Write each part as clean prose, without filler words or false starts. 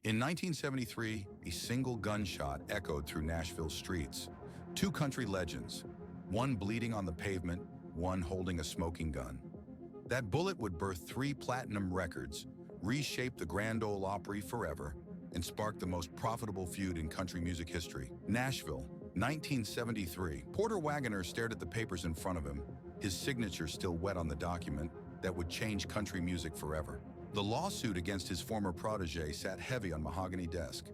In 1973, a single gunshot echoed through Nashville's streets. Two country legends, one bleeding on the pavement, one holding a smoking gun. That bullet would birth 3 platinum records, reshape the Grand Ole Opry forever, and spark the most profitable feud in country music history. Nashville, 1973. Porter Wagoner stared at the papers in front of him, his signature still wet on the document that would change country music forever. The lawsuit against his former protege sat heavy on mahogany desk,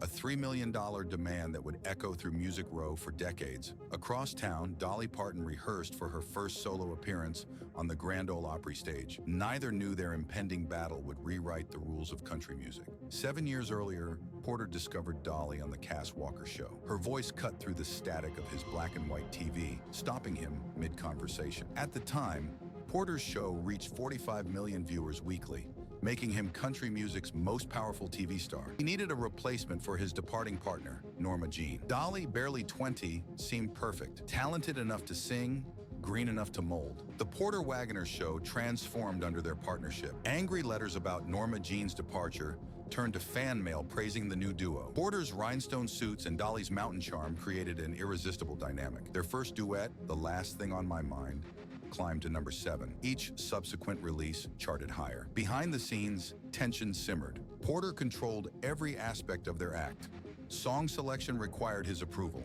a $3 million demand that would echo through Music Row for decades. Across town, Dolly Parton rehearsed for her first solo appearance on the Grand Ole Opry stage. Neither knew their impending battle would rewrite the rules of country music. 7 years earlier, Porter discovered Dolly on the Cas Walker Show. Her voice cut through the static of his black and white TV, stopping him mid-conversation. At the time, Porter's show reached 45 million viewers weekly, making him country music's most powerful TV star. He needed a replacement for his departing partner, Norma Jean. Dolly, barely 20, seemed perfect. Talented enough to sing, green enough to mold. The Porter Wagoner Show transformed under their partnership. Angry letters about Norma Jean's departure turned to fan mail praising the new duo. Porter's rhinestone suits and Dolly's mountain charm created an irresistible dynamic. Their first duet, The Last Thing on My Mind, climbed to number 7. Each subsequent release charted higher. Behind the scenes, tension simmered. Porter controlled every aspect of their act. Song selection required his approval.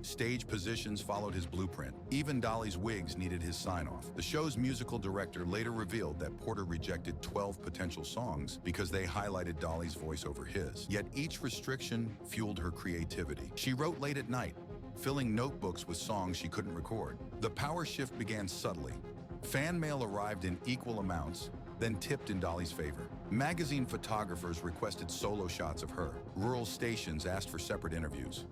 Stage positions followed his blueprint. Even Dolly's wigs needed his sign-off. The show's musical director later revealed that Porter rejected 12 potential songs because they highlighted Dolly's voice over his. Yet each restriction fueled her creativity. She wrote late at night, filling notebooks with songs she couldn't record. The power shift began subtly. Fan mail arrived in equal amounts, then tipped in Dolly's favor. Magazine photographers requested solo shots of her. Rural stations asked for separate interviews.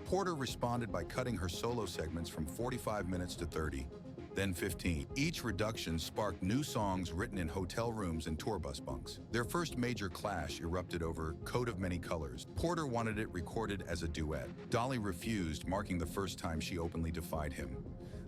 Porter responded by cutting her solo segments from 45 minutes to 30, then 15. Each reduction sparked new songs written in hotel rooms and tour bus bunks. Their first major clash erupted over Coat of Many Colors. Porter wanted it recorded as a duet. Dolly refused, marking the first time she openly defied him.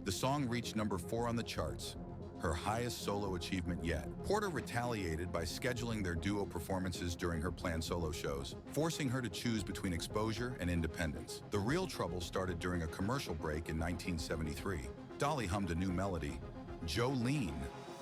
The song reached number 4 on the charts, her highest solo achievement yet. Porter retaliated by scheduling their duo performances during her planned solo shows, forcing her to choose between exposure and independence. The real trouble started during a commercial break in 1973. Dolly hummed a new melody, Jolene,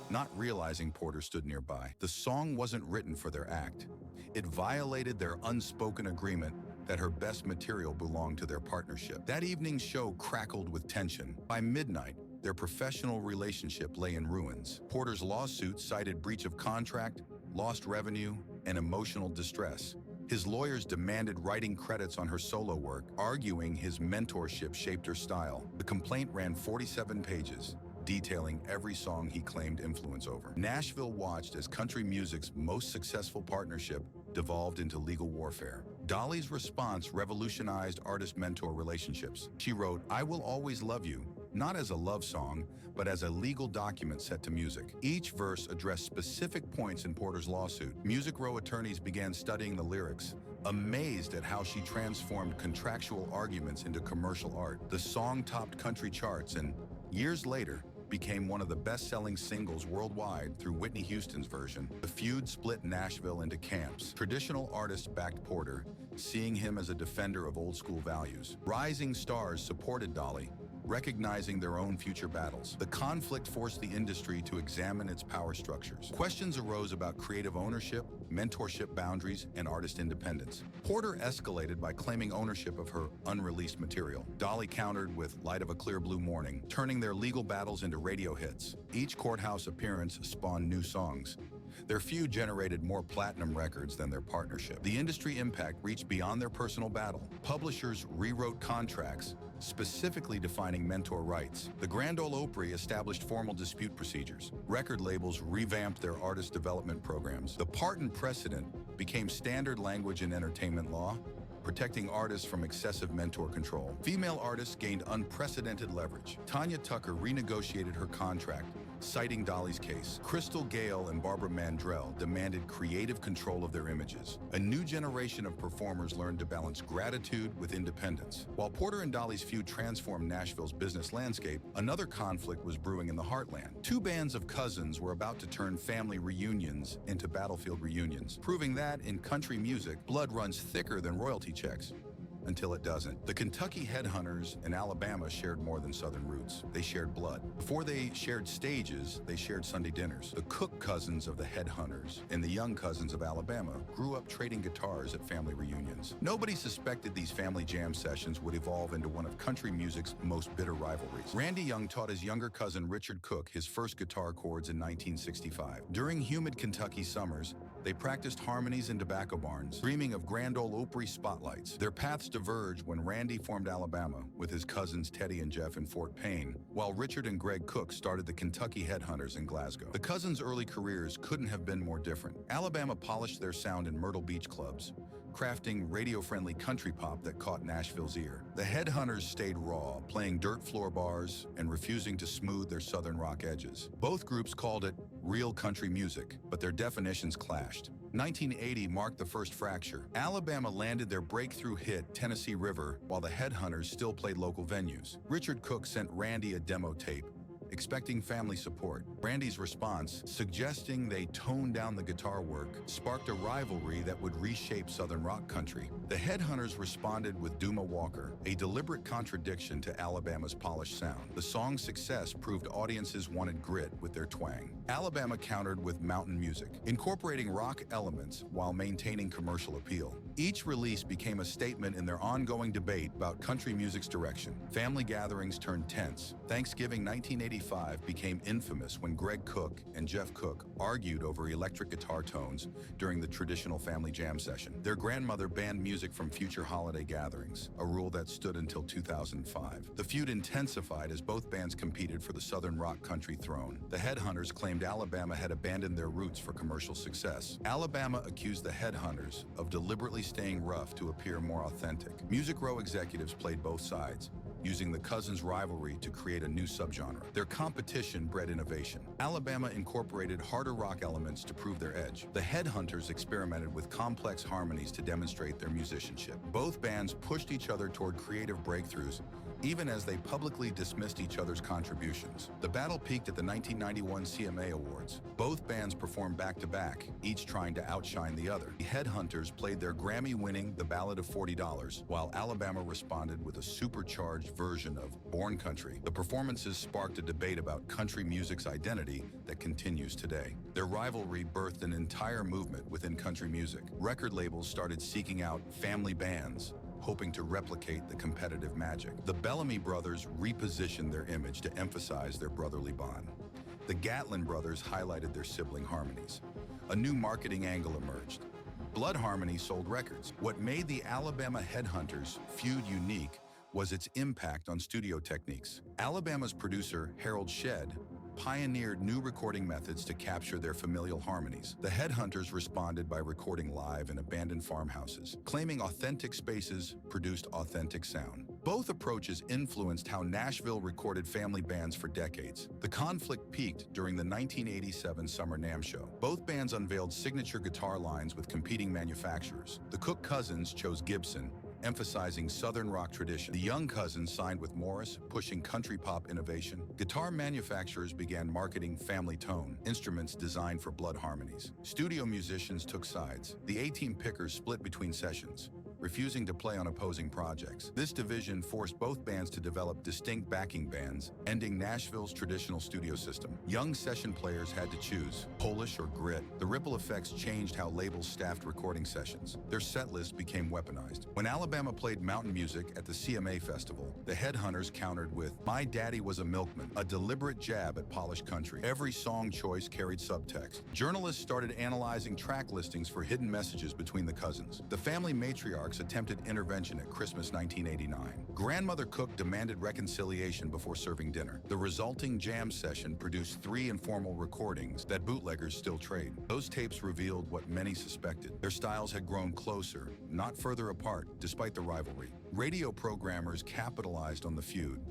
not realizing Porter stood nearby. The song wasn't written for their act. It violated their unspoken agreement that her best material belonged to their partnership. That evening's show crackled with tension. By midnight, their professional relationship lay in ruins. Porter's lawsuit cited breach of contract, lost revenue, and emotional distress. His lawyers demanded writing credits on her solo work, arguing his mentorship shaped her style. The complaint ran 47 pages, detailing every song he claimed influence over. Nashville watched as country music's most successful partnership devolved into legal warfare. Dolly's response revolutionized artist-mentor relationships. She wrote, "I Will Always Love You," not as a love song, but as a legal document set to music. Each verse addressed specific points in Porter's lawsuit. Music Row attorneys began studying the lyrics, amazed at how she transformed contractual arguments into commercial art. The song topped country charts and, years later, became one of the best-selling singles worldwide through Whitney Houston's version. The feud split Nashville into camps. Traditional artists backed Porter, seeing him as a defender of old-school values. Rising stars supported Dolly, recognizing their own future battles. The conflict forced the industry to examine its power structures. Questions arose about creative ownership, mentorship boundaries, and artist independence. Porter escalated by claiming ownership of her unreleased material. Dolly countered with Light of a Clear Blue Morning, turning their legal battles into radio hits. Each courthouse appearance spawned new songs. Their feud generated more platinum records than their partnership. The industry impact reached beyond their personal battle. Publishers rewrote contracts, specifically defining mentor rights. The Grand Ole Opry established formal dispute procedures. Record labels revamped their artist development programs. The Parton precedent became standard language in entertainment law, protecting artists from excessive mentor control. Female artists gained unprecedented leverage. Tanya Tucker renegotiated her contract, citing Dolly's case. Crystal Gayle and Barbara Mandrell demanded creative control of their images. A new generation of performers learned to balance gratitude with independence. While Porter and Dolly's feud transformed Nashville's business landscape, another conflict was brewing in the heartland. Two bands of cousins were about to turn family reunions into battlefield reunions, proving that in country music, blood runs thicker than royalty checks. Until it doesn't. The Kentucky Headhunters and Alabama shared more than Southern roots. They shared blood. Before they shared stages, they shared Sunday dinners. The Cook cousins of the Headhunters and the Young cousins of Alabama grew up trading guitars at family reunions. Nobody suspected these family jam sessions would evolve into one of country music's most bitter rivalries. Randy Young taught his younger cousin Richard Cook his first guitar chords in 1965. During humid Kentucky summers, they practiced harmonies in tobacco barns, dreaming of Grand Ole Opry spotlights. Their paths diverged when Randy formed Alabama with his cousins Teddy and Jeff in Fort Payne, while Richard and Greg Cook started the Kentucky Headhunters in Glasgow. The cousins' early careers couldn't have been more different. Alabama polished their sound in Myrtle Beach clubs, crafting radio-friendly country pop that caught Nashville's ear. The Headhunters stayed raw, playing dirt floor bars and refusing to smooth their southern rock edges. Both groups called it real country music, but their definitions clashed. 1980 marked the first fracture. Alabama landed their breakthrough hit, Tennessee River, while the Headhunters still played local venues. Richard Cook sent Randy a demo tape, expecting family support. Randy's response, suggesting they tone down the guitar work, sparked a rivalry that would reshape Southern rock country. The Headhunters responded with Duma Walker, a deliberate contradiction to Alabama's polished sound. The song's success proved audiences wanted grit with their twang. Alabama countered with mountain music, incorporating rock elements while maintaining commercial appeal. Each release became a statement in their ongoing debate about country music's direction. Family gatherings turned tense. Thanksgiving 1985 became infamous when Greg Cook and Jeff Cook argued over electric guitar tones during the traditional family jam session. Their grandmother banned music from future holiday gatherings, a rule that stood until 2005. The feud intensified as both bands competed for the Southern rock country throne. The Headhunters claimed Alabama had abandoned their roots for commercial success. Alabama accused the Headhunters of deliberately staying rough to appear more authentic. Music Row executives played both sides, using the cousins' rivalry to create a new subgenre. Their competition bred innovation. Alabama incorporated harder rock elements to prove their edge. The Headhunters experimented with complex harmonies to demonstrate their musicianship. Both bands pushed each other toward creative breakthroughs, even as they publicly dismissed each other's contributions. The battle peaked at the 1991 CMA Awards. Both bands performed back-to-back, each trying to outshine the other. The Headhunters played their Grammy-winning The Ballad of $40, while Alabama responded with a supercharged version of Born Country. The performances sparked a debate about country music's identity that continues today. Their rivalry birthed an entire movement within country music. Record labels started seeking out family bands, hoping to replicate the competitive magic. The Bellamy brothers repositioned their image to emphasize their brotherly bond. The Gatlin brothers highlighted their sibling harmonies. A new marketing angle emerged. Blood Harmony sold records. What made the Alabama Headhunters feud unique was its impact on studio techniques. Alabama's producer, Harold Shedd, pioneered new recording methods to capture their familial harmonies. The Headhunters responded by recording live in abandoned farmhouses, claiming authentic spaces produced authentic sound. Both approaches influenced how Nashville recorded family bands for decades. The conflict peaked during the 1987 Summer NAMM show. Both bands unveiled signature guitar lines with competing manufacturers. The Cook cousins chose Gibson, emphasizing Southern rock tradition. The Young cousins signed with Morris, pushing country pop innovation. Guitar manufacturers began marketing Family Tone, instruments designed for blood harmonies. Studio musicians took sides. The A-Team pickers split between sessions, refusing to play on opposing projects. This division forced both bands to develop distinct backing bands, ending Nashville's traditional studio system. Young session players had to choose, Polish or grit. The ripple effects changed how labels staffed recording sessions. Their set list became weaponized. When Alabama played mountain music at the CMA Festival, the Headhunters countered with My Daddy Was a Milkman, a deliberate jab at polished country. Every song choice carried subtext. Journalists started analyzing track listings for hidden messages between the cousins. The family matriarchs attempted intervention at Christmas 1989. Grandmother Cook demanded reconciliation before serving dinner. The resulting jam session produced 3 informal recordings that bootleggers still trade. Those tapes revealed what many suspected. Their styles had grown closer, not further apart, despite the rivalry. Radio programmers capitalized on the feud,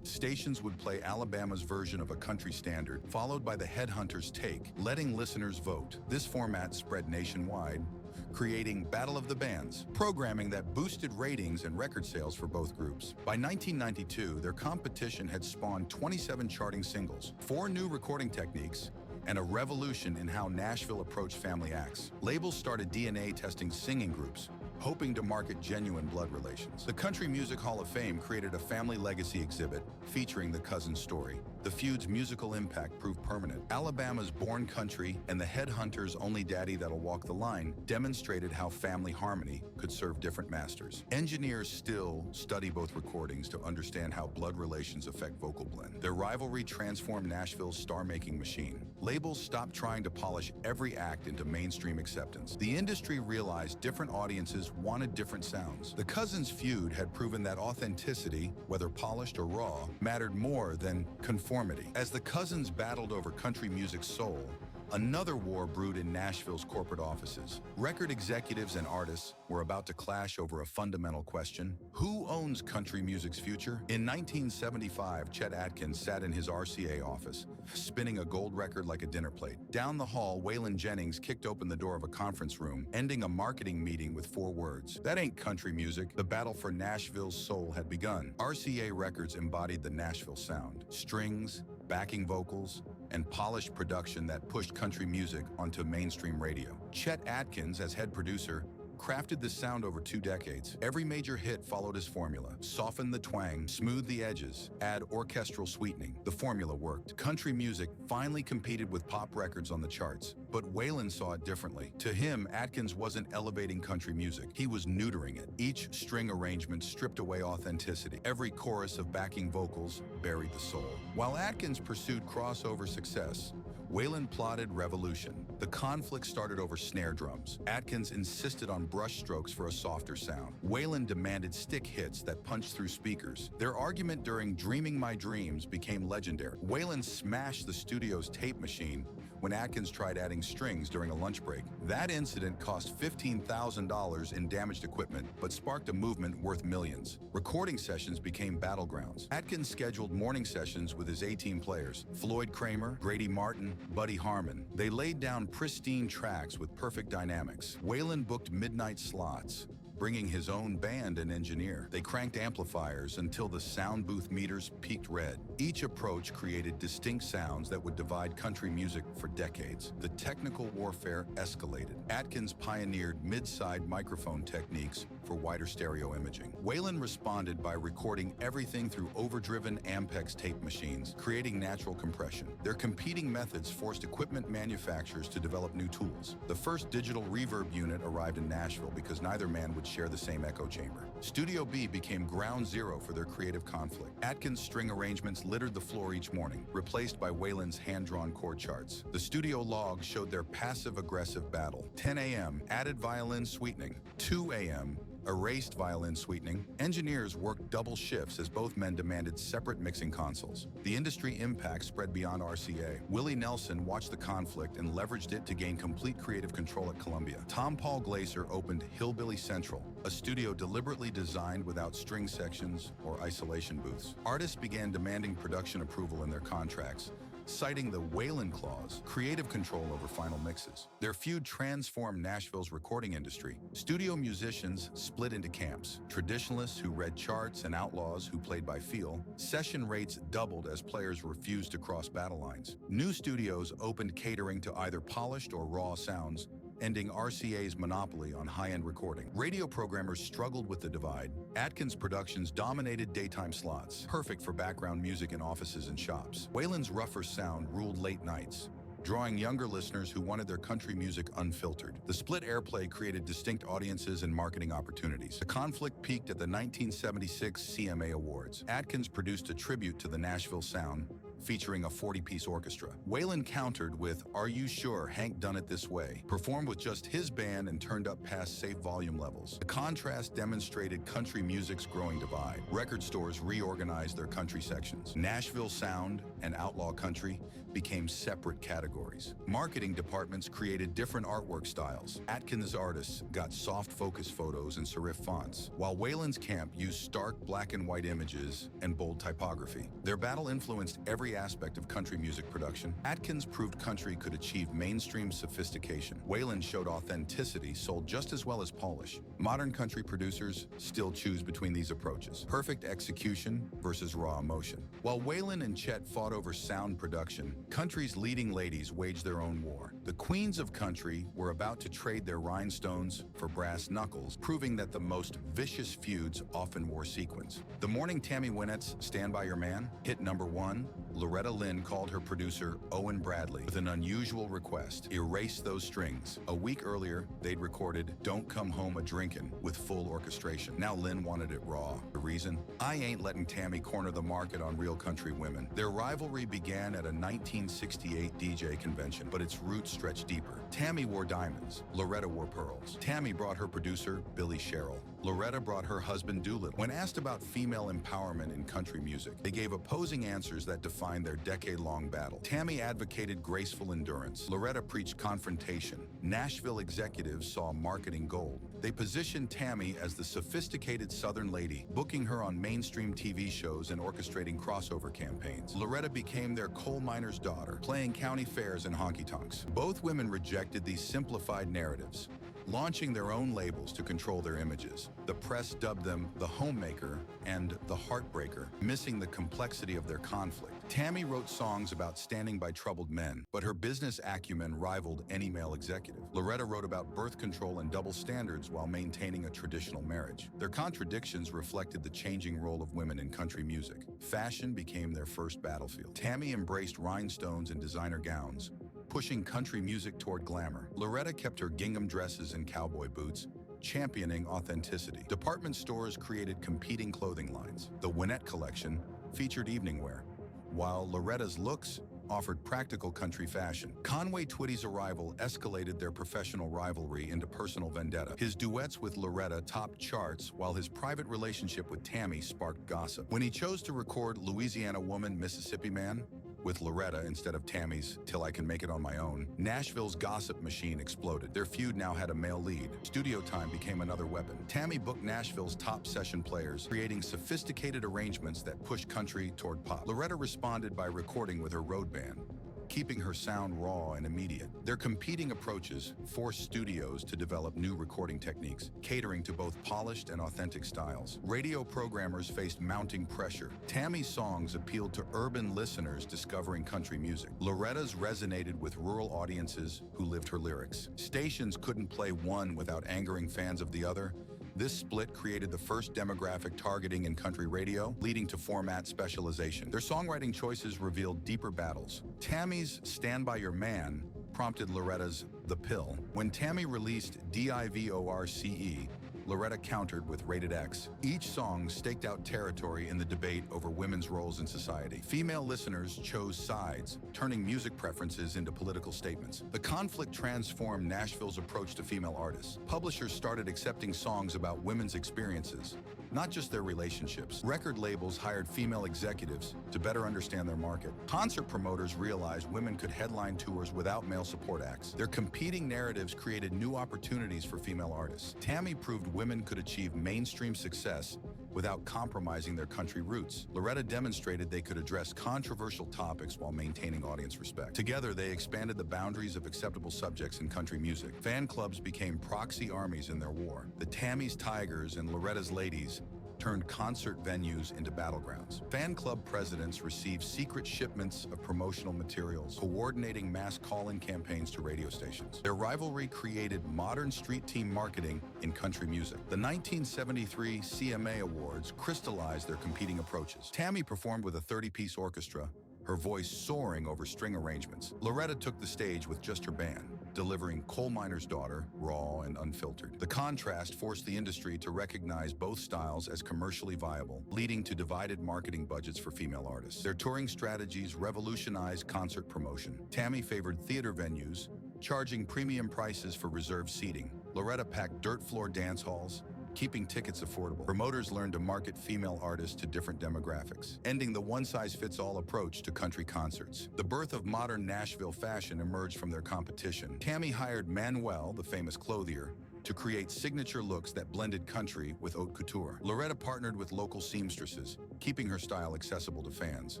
Stations would play Alabama's version of a country standard, followed by the headhunter's take, letting listeners vote. This format spread nationwide, creating Battle of the Bands, programming that boosted ratings and record sales for both groups. By 1992, their competition had spawned 27 charting singles, 4 new recording techniques, and a revolution in how Nashville approached family acts. Labels started DNA testing singing groups, hoping to market genuine blood relations. The Country Music Hall of Fame created a family legacy exhibit featuring the cousin's story. The feud's musical impact proved permanent. Alabama's Born Country and the Headhunters' Only Daddy That'll Walk the Line demonstrated how family harmony could serve different masters. Engineers still study both recordings to understand how blood relations affect vocal blend. Their rivalry transformed Nashville's star-making machine. Labels stopped trying to polish every act into mainstream acceptance. The industry realized different audiences wanted different sounds. The Cousins' feud had proven that authenticity, whether polished or raw, mattered more than conformity. As the Cousins battled over country music's soul, another war brewed in Nashville's corporate offices. Record executives and artists were about to clash over a fundamental question: who owns country music's future? In 1975, Chet Atkins sat in his RCA office, spinning a gold record like a dinner plate. Down the hall, Waylon Jennings kicked open the door of a conference room, ending a marketing meeting with 4 words: "That ain't country music." The battle for Nashville's soul had begun. RCA Records embodied the Nashville sound: strings, backing vocals, and polished production that pushed country music onto mainstream radio. Chet Atkins, as head producer, crafted this sound over 2 decades. Every major hit followed his formula: soften the twang, smooth the edges, add orchestral sweetening. The formula worked. Country music finally competed with pop records on the charts, but Waylon saw it differently. To him, Atkins wasn't elevating country music, he was neutering it. Each string arrangement stripped away authenticity. Every chorus of backing vocals buried the soul. While Atkins pursued crossover success, Waylon plotted revolution. The conflict started over snare drums. Atkins insisted on brush strokes for a softer sound. Waylon demanded stick hits that punched through speakers. Their argument during Dreaming My Dreams became legendary. Waylon smashed the studio's tape machine when Atkins tried adding strings during a lunch break. That incident cost $15,000 in damaged equipment, but sparked a movement worth millions. Recording sessions became battlegrounds. Atkins scheduled morning sessions with his A-team players: Floyd Kramer, Grady Martin, Buddy Harmon. They laid down pristine tracks with perfect dynamics. Waylon booked midnight slots, bringing his own band and engineer. They cranked amplifiers until the sound booth meters peaked red. Each approach created distinct sounds that would divide country music for decades. The technical warfare escalated. Atkins pioneered mid-side microphone techniques for wider stereo imaging. Waylon responded by recording everything through overdriven Ampex tape machines, creating natural compression. Their competing methods forced equipment manufacturers to develop new tools. The first digital reverb unit arrived in Nashville because neither man would share the same echo chamber. Studio B became ground zero for their creative conflict. Atkins' string arrangements littered the floor each morning, replaced by Waylon's hand-drawn chord charts. The studio logs showed their passive-aggressive battle. 10 a.m., added violin sweetening. 2 a.m., erased violin sweetening. Engineers worked double shifts as both men demanded separate mixing consoles. The industry impact spread beyond RCA. Willie Nelson watched the conflict and leveraged it to gain complete creative control at Columbia. Tom Paul Glaser opened Hillbilly Central, a studio deliberately designed without string sections or isolation booths. Artists began demanding production approval in their contracts, citing the Waylon clause, creative control over final mixes. Their feud transformed Nashville's recording industry. Studio musicians split into camps: traditionalists who read charts and outlaws who played by feel. Session rates doubled as players refused to cross battle lines. New studios opened catering to either polished or raw sounds, ending RCA's monopoly on high-end recording. Radio programmers struggled with the divide. Atkins Productions dominated daytime slots, perfect for background music in offices and shops. Waylon's rougher sound ruled late nights, drawing younger listeners who wanted their country music unfiltered. The split airplay created distinct audiences and marketing opportunities. The conflict peaked at the 1976 CMA Awards. Atkins produced a tribute to the Nashville sound, featuring a 40-piece orchestra. Waylon countered with Are You Sure Hank Done It This Way, performed with just his band and turned up past safe volume levels. The contrast demonstrated country music's growing divide. Record stores reorganized their country sections. Nashville sound and outlaw country became separate categories. Marketing departments created different artwork styles. Atkins artists got soft focus photos and serif fonts, while Waylon's camp used stark black and white images and bold typography. Their battle influenced every aspect of country music production. Atkins proved country could achieve mainstream sophistication. Waylon showed authenticity, sold just as well as polish. Modern country producers still choose between these approaches: perfect execution versus raw emotion. While Waylon and Chet fought over sound production, country's leading ladies waged their own war. The queens of country were about to trade their rhinestones for brass knuckles, proving that the most vicious feuds often wore sequins. The morning Tammy Wynette's Stand By Your Man hit #1, Loretta Lynn called her producer Owen Bradley with an unusual request: erase those strings. A week earlier, they'd recorded Don't Come Home A-Drinkin' with full orchestration. Now Lynn wanted it raw. The reason? I ain't letting Tammy corner the market on real country women. Their rivalry began at a 1968 DJ convention, but its roots stretched deeper. Tammy wore diamonds. Loretta wore pearls. Tammy brought her producer, Billy Sherrill. Loretta brought her husband, Doolittle. When asked about female empowerment in country music, they gave opposing answers that defined their decade-long battle. Tammy advocated graceful endurance. Loretta preached confrontation. Nashville executives saw marketing gold. They positioned Tammy as the sophisticated Southern lady, booking her on mainstream TV shows and orchestrating crossover campaigns. Loretta became their coal miner's daughter, playing county fairs and honky-tonks. Both women rejected these simplified narratives, launching their own labels to control their images. The press dubbed them the homemaker and the heartbreaker, missing the complexity of their conflict. Tammy wrote songs about standing by troubled men, but her business acumen rivaled any male executive. Loretta wrote about birth control and double standards while maintaining a traditional marriage. Their contradictions reflected the changing role of women in country music. Fashion became their first battlefield. Tammy embraced rhinestones and designer gowns, pushing country music toward glamour. Loretta kept her gingham dresses and cowboy boots, championing authenticity. Department stores created competing clothing lines. The Wynette collection featured evening wear, while Loretta's looks offered practical country fashion. Conway Twitty's arrival escalated their professional rivalry into personal vendetta. His duets with Loretta topped charts, while his private relationship with Tammy sparked gossip. When he chose to record Louisiana Woman, Mississippi Man with Loretta instead of Tammy's Till I Can Make It On My Own, Nashville's gossip machine exploded. Their feud now had a male lead. Studio time became another weapon. Tammy booked Nashville's top session players, creating sophisticated arrangements that pushed country toward pop. Loretta responded by recording with her road band, keeping her sound raw and immediate. Their competing approaches forced studios to develop new recording techniques, catering to both polished and authentic styles. Radio programmers faced mounting pressure. Tammy's songs appealed to urban listeners discovering country music. Loretta's resonated with rural audiences who lived her lyrics. Stations couldn't play one without angering fans of the other. This split created the first demographic targeting in country radio, leading to format specialization. Their songwriting choices revealed deeper battles. Tammy's Stand By Your Man prompted Loretta's The Pill. When Tammy released DIVORCE, Loretta countered with Rated X. Each song staked out territory in the debate over women's roles in society. Female listeners chose sides, turning music preferences into political statements. The conflict transformed Nashville's approach to female artists. Publishers started accepting songs about women's experiences, not just their relationships. Record labels hired female executives to better understand their market. Concert promoters realized women could headline tours without male support acts. Their competing narratives created new opportunities for female artists. Tammy proved women could achieve mainstream success without compromising their country roots. Loretta demonstrated they could address controversial topics while maintaining audience respect. Together, they expanded the boundaries of acceptable subjects in country music. Fan clubs became proxy armies in their war. The Tammy's Tigers and Loretta's Ladies turned concert venues into battlegrounds. Fan club presidents received secret shipments of promotional materials, coordinating mass call-in campaigns to radio stations. Their rivalry created modern street team marketing in country music. The 1973 CMA Awards crystallized their competing approaches. Tammy performed with a 30-piece orchestra, her voice soaring over string arrangements. Loretta took the stage with just her band, delivering Coal Miner's Daughter, raw and unfiltered. The contrast forced the industry to recognize both styles as commercially viable, leading to divided marketing budgets for female artists. Their touring strategies revolutionized concert promotion. Tammy favored theater venues, charging premium prices for reserved seating. Loretta packed dirt floor dance halls, keeping tickets affordable. Promoters learned to market female artists to different demographics, ending the one-size-fits-all approach to country concerts. The birth of modern Nashville fashion emerged from their competition. Tammy hired Manuel, the famous clothier, to create signature looks that blended country with haute couture. Loretta partnered with local seamstresses, keeping her style accessible to fans.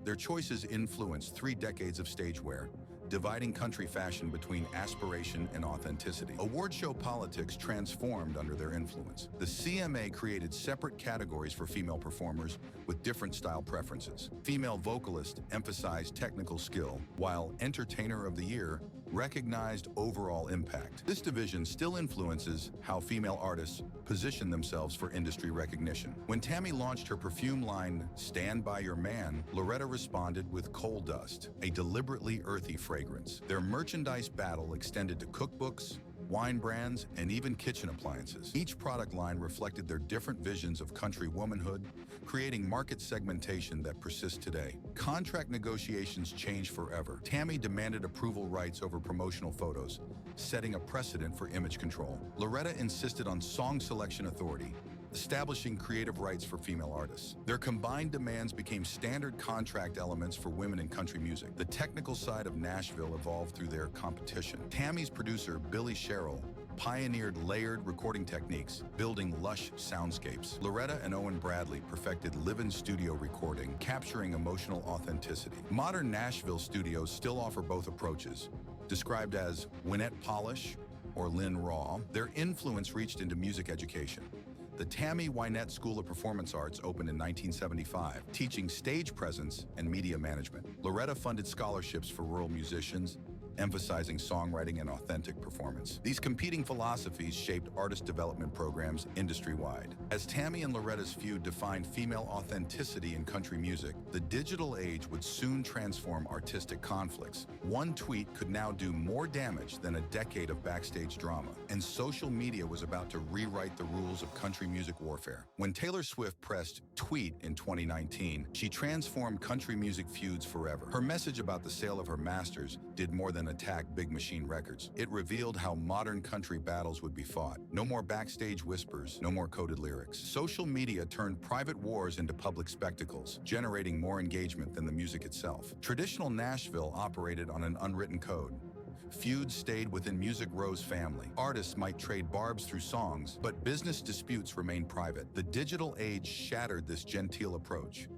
Their choices influenced 3 decades of stage wear, dividing country fashion between aspiration and authenticity. Award show politics transformed under their influence. The CMA created separate categories for female performers with different style preferences. Female vocalist emphasized technical skill, while Entertainer of the Year recognized overall impact. This division still influences how female artists position themselves for industry recognition. When Tammy launched her perfume line, Stand By Your Man, Loretta responded with Coal Dust, a deliberately earthy fragrance. Their merchandise battle extended to cookbooks, wine brands, and even kitchen appliances. Each product line reflected their different visions of country womanhood, creating market segmentation that persists today. Contract negotiations changed forever. Tammy demanded approval rights over promotional photos, setting a precedent for image control. Loretta insisted on song selection authority, establishing creative rights for female artists. Their combined demands became standard contract elements for women in country music. The technical side of Nashville evolved through their competition. Tammy's producer, Billy Sherrill, pioneered layered recording techniques, building lush soundscapes. Loretta and Owen Bradley perfected live-in studio recording, capturing emotional authenticity. Modern Nashville studios still offer both approaches. Described as Winnette Polish or Lynn Raw, their influence reached into music education. The Tammy Wynette School of Performance Arts opened in 1975, teaching stage presence and media management. Loretta funded scholarships for rural musicians, emphasizing songwriting and authentic performance. These competing philosophies shaped artist development programs industry-wide. As Tammy and Loretta's feud defined female authenticity in country music, the digital age would soon transform artistic conflicts. One tweet could now do more damage than a decade of backstage drama, and social media was about to rewrite the rules of country music warfare. When Taylor Swift pressed tweet in 2019, she transformed country music feuds forever. Her message about the sale of her masters did more than attack Big Machine Records. It revealed how modern country battles would be fought. No more backstage whispers, no more coded lyrics. Social media turned private wars into public spectacles, generating more engagement than the music itself. Traditional Nashville operated on an unwritten code. Feuds stayed within Music Row's family. Artists might trade barbs through songs, but business disputes remained private. The digital age shattered this genteel approach.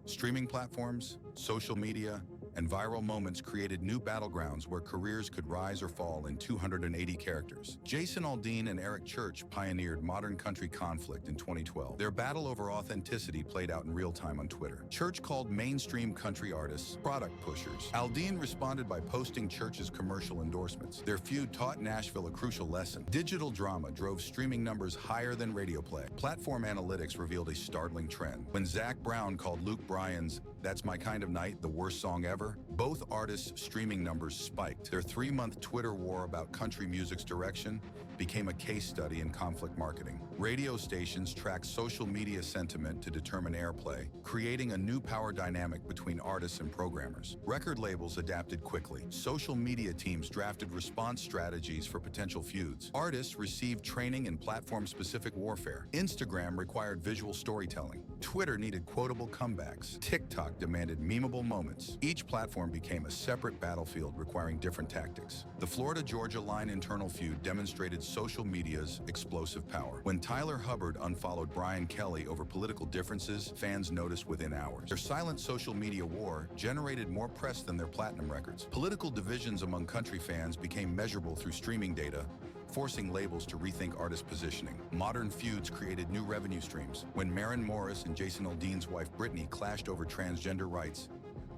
Streaming platforms, social media, and viral moments created new battlegrounds where careers could rise or fall in 280 characters. Jason Aldean and Eric Church pioneered modern country conflict in 2012. Their battle over authenticity played out in real time on Twitter. Church called mainstream country artists product pushers. Aldean responded by posting Church's commercial endorsements. Their feud taught Nashville a crucial lesson. Digital drama drove streaming numbers higher than radio play. Platform analytics revealed a startling trend. When Zach Brown called Luke Bryan's "That's My Kind of Night" the worst song ever, both artists' streaming numbers spiked. Their 3-month Twitter war about country music's direction became a case study in conflict marketing. Radio stations tracked social media sentiment to determine airplay, creating a new power dynamic between artists and programmers. Record labels adapted quickly. Social media teams drafted response strategies for potential feuds. Artists received training in platform-specific warfare. Instagram required visual storytelling. Twitter needed quotable comebacks. TikTok demanded memeable moments. Each platform became a separate battlefield requiring different tactics. The Florida-Georgia line internal feud demonstrated social media's explosive power. When Tyler Hubbard unfollowed Brian Kelly over political differences, fans noticed within hours. Their silent social media war generated more press than their platinum records. Political divisions among country fans became measurable through streaming data, forcing labels to rethink artist positioning. Modern feuds created new revenue streams. When Maren Morris and Jason Aldean's wife Brittany clashed over transgender rights,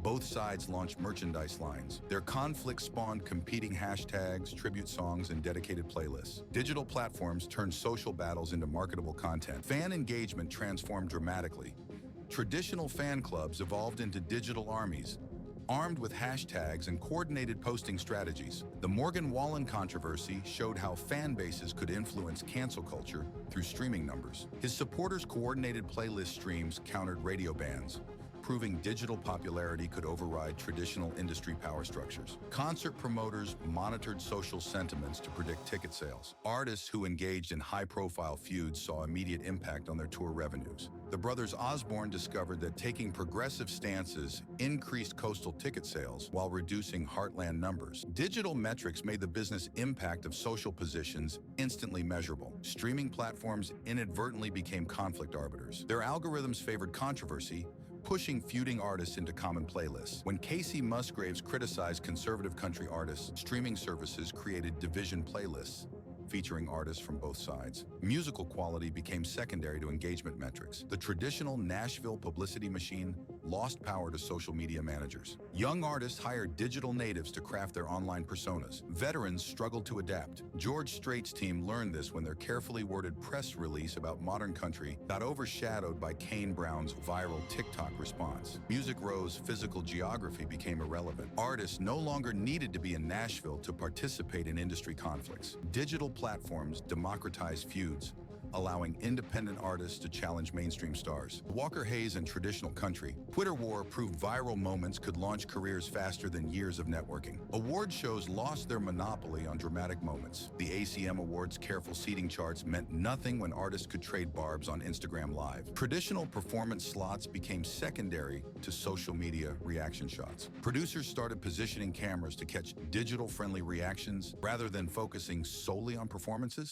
both sides launched merchandise lines. Their conflict spawned competing hashtags, tribute songs, and dedicated playlists. Digital platforms turned social battles into marketable content. Fan engagement transformed dramatically. Traditional fan clubs evolved into digital armies, armed with hashtags and coordinated posting strategies. The Morgan Wallen controversy showed how fan bases could influence cancel culture through streaming numbers. His supporters' coordinated playlist streams countered radio bans, proving digital popularity could override traditional industry power structures. Concert promoters monitored social sentiments to predict ticket sales. Artists who engaged in high-profile feuds saw immediate impact on their tour revenues. The brothers Osborne discovered that taking progressive stances increased coastal ticket sales while reducing heartland numbers. Digital metrics made the business impact of social positions instantly measurable. Streaming platforms inadvertently became conflict arbiters. Their algorithms favored controversy, pushing feuding artists into common playlists. When Casey Musgraves criticized conservative country artists, streaming services created division playlists featuring artists from both sides. Musical quality became secondary to engagement metrics. The traditional Nashville publicity machine lost power to social media managers. Young artists hired digital natives to craft their online personas. Veterans struggled to adapt. George Strait's team learned this when their carefully worded press release about modern country got overshadowed by Kane Brown's viral TikTok response. Music rose, physical geography became irrelevant. Artists no longer needed to be in Nashville to participate in industry conflicts. Digital platforms democratized feuds, allowing independent artists to challenge mainstream stars. Walker Hayes and traditional country, Twitter war proved viral moments could launch careers faster than years of networking. Award shows lost their monopoly on dramatic moments. The ACM Awards' careful seating charts meant nothing when artists could trade barbs on Instagram Live. Traditional performance slots became secondary to social media reaction shots. Producers started positioning cameras to catch digital-friendly reactions rather than focusing solely on performances.